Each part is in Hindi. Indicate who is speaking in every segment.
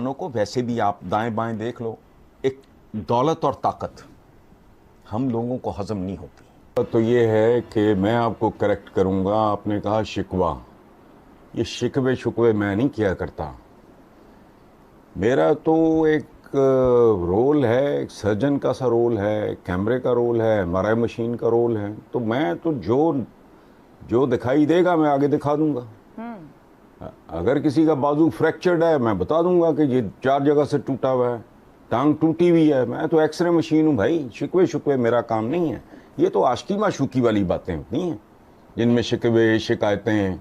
Speaker 1: दोनों को वैसे भी आप दाएं बाएं देख लो, एक दौलत और ताकत हम लोगों को हजम नहीं होती।
Speaker 2: तो ये है कि मैं आपको करेक्ट करूंगा, आपने कहा शिकवा, ये शिकवे शुकवे मैं नहीं किया करता। मेरा तो एक रोल है, एक सर्जन का सा रोल है, कैमरे का रोल है, एमआरआई मशीन का रोल है। तो मैं तो जो दिखाई देगा मैं आगे दिखा दूंगा। अगर किसी का बाजू फ्रैक्चर्ड है मैं बता दूंगा कि ये 4 जगह से टूटा हुआ है, टांग टूटी हुई है। मैं तो एक्सरे मशीन हूँ भाई, शिकवे शुकवे मेरा काम नहीं है। ये तो आशिकी माशूकी वाली बातें होती हैं जिनमें शिकवे शिकायतें,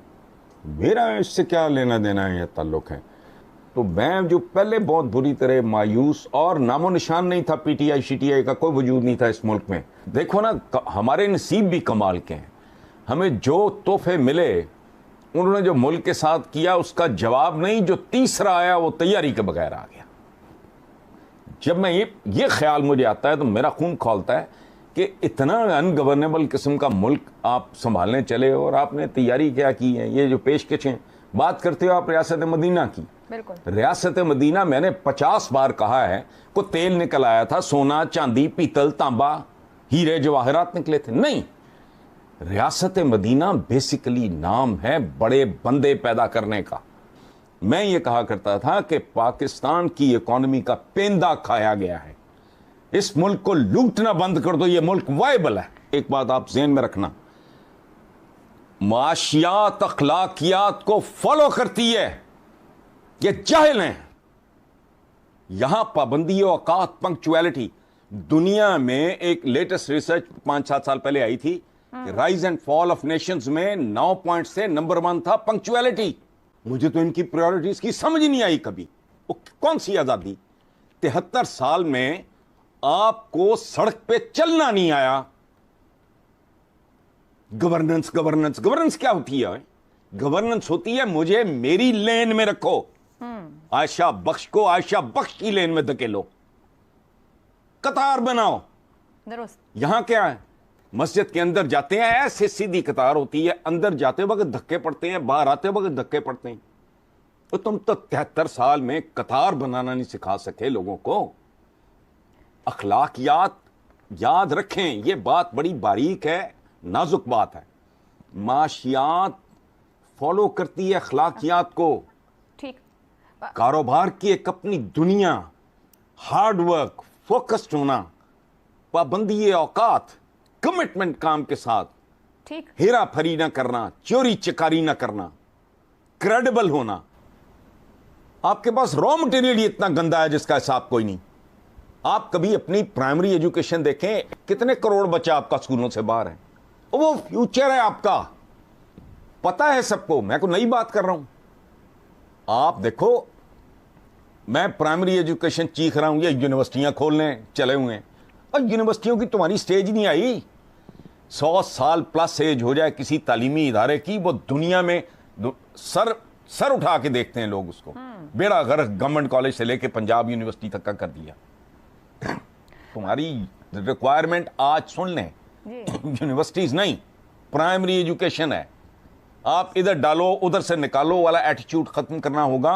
Speaker 2: मेरा इससे क्या लेना देना है या ताल्लुक है। तो मैं जो पहले बहुत बुरी तरह मायूस, और नामो निशान नहीं था, पीटीआई शीटीआई का कोई वजूद नहीं था इस मुल्क में। देखो ना, हमारे नसीब भी कमाल के हैं। हमें जो तोहफे मिले उन्होंने जो मुल्क के साथ किया उसका जवाब नहीं, जो तीसरा आया वो तैयारी के बगैर आ गया। जब मैं ये ख्याल मुझे आता है तो मेरा खून खौलता है कि इतना अनगवर्नेबल किस्म का मुल्क आप संभालने चले और आपने तैयारी क्या की है। ये जो पेशकशें बात करते हो आप रियासत मदीना की,
Speaker 3: बिल्कुल
Speaker 2: रियासत मदीना मैंने 50 बार कहा है, को तेल निकल आया था, सोना चांदी पीतल तांबा हीरे जवाहरात निकले थे? नहीं, रियासत मदीना बेसिकली नाम है बड़े बंदे पैदा करने का। मैं ये कहा करता था कि पाकिस्तान की इकॉनमी का पेंदा खाया गया है, इस मुल्क को लूटना बंद कर दो, ये मुल्क वायबल है। एक बात आप ज़हन में रखना, माशियात अखलाकियात को फॉलो करती है, ये जाहिल हैं। यहां पाबंदी औकात पंक्चुअलिटी, दुनिया में एक लेटेस्ट रिसर्च 5-7 साल पहले आई थी, rise and fall of Nations में 9 पॉइंट से नंबर 1 था पंक्चुअलिटी। मुझे तो इनकी प्रायोरिटीज की समझ नहीं आई कभी। वो कौन सी आजादी, 73 साल में आपको सड़क पे चलना नहीं आया। गवर्नेंस गवर्नेंस गवर्नेंस क्या होती है? गवर्नेंस होती है मुझे मेरी लेन में रखो, आयशा बख्श को आयशा बख्श की लेन में धकेलो, कतार बनाओ।
Speaker 3: दुरुस्त।
Speaker 2: यहां क्या है, मस्जिद के अंदर जाते हैं ऐसे सीधी कतार होती है, अंदर जाते वक्त धक्के पड़ते हैं, बाहर आते वक्त धक्के पड़ते हैं। तो तुम तो 73 साल में कतार बनाना नहीं सिखा सके लोगों को। अखलाकियात याद रखें, ये बात बड़ी बारीक है, नाजुक बात है। माशियात फॉलो करती है अखलाकियात को।
Speaker 3: ठीक।
Speaker 2: कारोबार की एक अपनी दुनिया, हार्ड वर्क, फोकस्ड होना, पाबंदी औकात, कमिटमेंट काम के साथ,
Speaker 3: ठीक।
Speaker 2: हेरा फरी ना करना, चोरी चकारी ना करना, क्रेडिबल होना। आपके पास रॉ मटेरियल ही इतना गंदा है जिसका हिसाब कोई नहीं। आप कभी अपनी प्राइमरी एजुकेशन देखें, कितने करोड़ बच्चा आपका स्कूलों से बाहर है। वो फ्यूचर है आपका, पता है सबको, मैं कोई नई बात कर रहा हूं। आप देखो, मैं प्राइमरी एजुकेशन चीख रहा हूं, ये यूनिवर्सिटियां खोलने चले हुए हैं, और यूनिवर्सिटियों की तुम्हारी स्टेज नहीं आई। 100 साल प्लस एज हो जाए किसी तालीमी इदारे की, वो दुनिया में सर उठा के देखते हैं लोग उसको। बेड़ा गर्क गवर्नमेंट कॉलेज से लेके पंजाब यूनिवर्सिटी तक का कर दिया। तुम्हारी रिक्वायरमेंट आज सुन लें, यूनिवर्सिटीज नहीं, प्राइमरी एजुकेशन है। आप इधर डालो उधर से निकालो वाला एटीट्यूड खत्म करना होगा।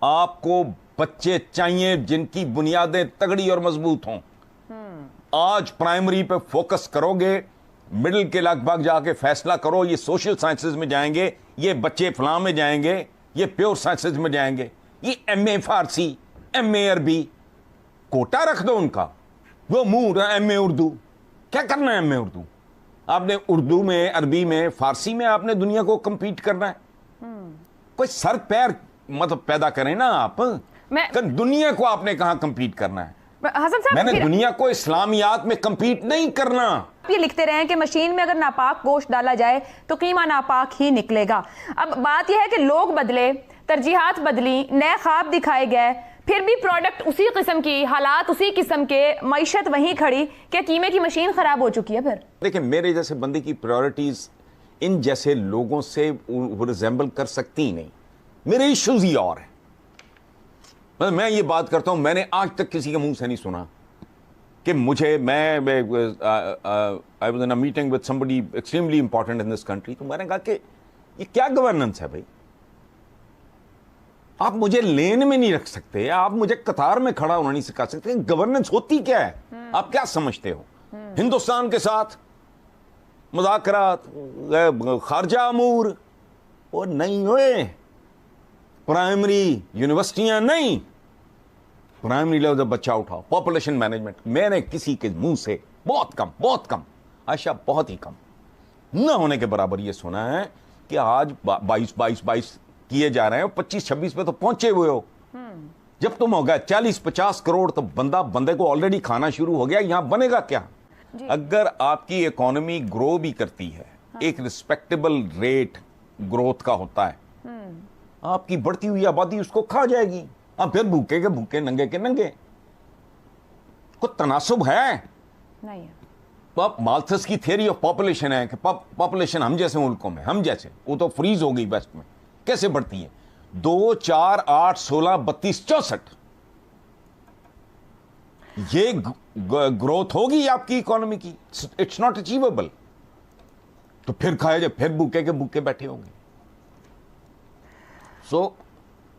Speaker 2: आपको बच्चे चाहिए जिनकी बुनियादें तगड़ी और मजबूत हों। आज प्राइमरी पे फोकस करोगे, मिडिल के लगभग जाके फैसला करो, ये सोशल साइंसेज में जाएंगे, ये बच्चे फलां में जाएंगे, ये प्योर साइंसेज में जाएंगे, ये एमए फारसी, एमए अरबी, कोटा रख दो उनका। वो मुंह एमए उर्दू, क्या करना है एमए उर्दू? आपने उर्दू में, अरबी में, फारसी में आपने दुनिया को कंपीट करना है। कोई सर पैर मतलब पैदा करें ना आप। दुनिया को आपने कहां कंपीट करना है?
Speaker 3: हसन साहब,
Speaker 2: मैंने दुनिया को इस्लामियात में कंपीट नहीं करना।
Speaker 3: ये लिखते रहे कि मशीन में अगर नापाक गोश्त डाला जाए तो कीमा नापाक ही निकलेगा। अब बात यह है कि लोग बदले, तरजीहात बदली, नए ख्वाब दिखाए गए, फिर भी प्रोडक्ट उसी किस्म की, हालात उसी किस्म के, मईशत वहीं खड़ी, क्या कीमे की मशीन खराब हो चुकी है? फिर
Speaker 2: देखिए, मेरे जैसे बंदे की प्रायोरिटीज इन जैसे लोगों से वो रिजेंबल कर सकती ही नहीं। मेरे इश्यूज ही और है। मैं ये बात करता हूं, मैंने आज तक किसी के मुंह से नहीं सुना कि मुझे, I was in a meeting with somebody extremely important in this country, तो मैंने कहा कि ये क्या गवर्नेंस है भाई? आप मुझे लेन में नहीं रख सकते, आप मुझे कतार में खड़ा होना नहीं सिखा सकते। गवर्नेंस होती क्या है, आप क्या समझते हो? हिंदुस्तान के साथ मुज़ाकरात, खारजा अमूर, वो नहीं हुए। प्राइमरी यूनिवर्सिटियां नहीं, प्राइमरी लेवल जब बच्चा उठाओ, पॉपुलेशन मैनेजमेंट, मैंने किसी के मुंह से बहुत कम आयशा, बहुत ही कम न होने के बराबर ये सुना है कि आज 22 किए जा रहे हैं, 25-26 पे तो पहुंचे हुए हो। जब तुम हो गया 40-50 करोड़ तो बंदे को ऑलरेडी खाना शुरू हो गया। यहां बनेगा क्या? अगर आपकी इकोनॉमी ग्रो भी करती है, एक रिस्पेक्टेबल रेट ग्रोथ का होता है, आपकी बढ़ती हुई आबादी उसको खा जाएगी। अब फिर भूखे के भूखे, नंगे के नंगे। कोई तनासुब है?
Speaker 3: नहीं है।
Speaker 2: माल्थस की थियरी ऑफ पॉपुलेशन है कि पॉपुलेशन हम जैसे मुल्कों में, हम जैसे, वो तो फ्रीज हो गई वेस्ट में, कैसे बढ़ती है? 2, 4, 8, 16, 32, 64 ये ग्रोथ होगी आपकी इकोनॉमी की। It's not achievable. तो फिर खाए जाए, फिर भूखे के भूखे बैठे होंगे। So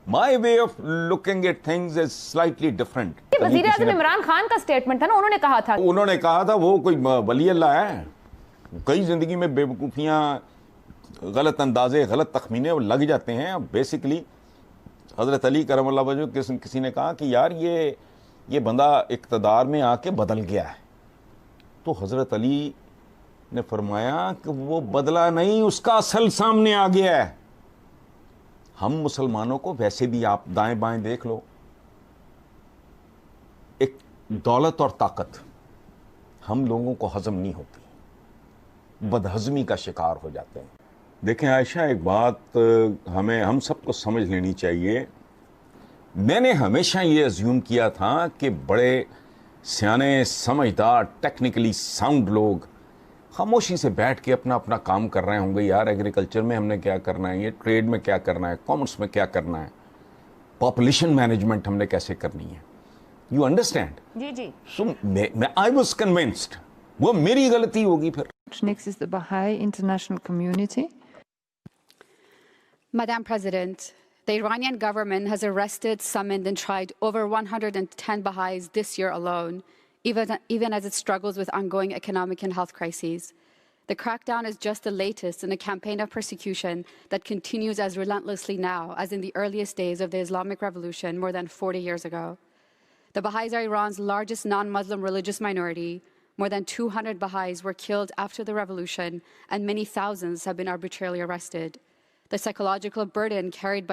Speaker 2: my way of looking at things is slightly different.
Speaker 3: वजीर आज़म इमरान खान का स्टेटमेंट था ना, उन्होंने कहा था वो कोई वली अल्लाह है। कई जिंदगी में बेवकूफियां, गलत अंदाजे, गलत तखमीने लग जाते हैं। बेसिकली हजरत अली करमल्लाह वजह किसी ने कहा कि यार ये बंदा इक़्तिदार में आके बदल गया है, तो हजरत अली ने फरमाया कि वो बदला नहीं, उसका असल सामने आ गया है। हम मुसलमानों को वैसे भी आप दाएं बाएं देख लो, एक दौलत और ताकत हम लोगों को हजम नहीं होती, बदहजमी का शिकार हो जाते हैं। देखें आयशा, एक बात हम सबको समझ लेनी चाहिए। मैंने हमेशा ये अज्यूम किया था कि बड़े सियाने, समझदार, टेक्निकली साउंड लोग खामोशी से बैठ के अपना अपना काम कर रहे होंगे। यार एग्रीकल्चर में हमने क्या करना है, ये ट्रेड में क्या करना है, कॉमर्स में क्या करना है, पॉपुलेशन मैनेजमेंट हमने कैसे करनी है। You understand? जी जी।
Speaker 2: सो आई वाज कन्विंस्ड वो मेरी गलती होगी फिर।
Speaker 4: Next is the Baha'i International Community.
Speaker 5: Madam President, the Iranian government has arrested, summoned and tried over 110 Baha'is this year alone, even as it struggles with ongoing economic and health crises. The crackdown is just the latest in a campaign of persecution that continues as relentlessly now as in the earliest days of the Islamic Revolution more than 40 years ago. The Baha'is are Iran's largest non-Muslim religious minority. More than 200 Baha'is were killed after the revolution, and many thousands have been arbitrarily arrested. The psychological burden carried by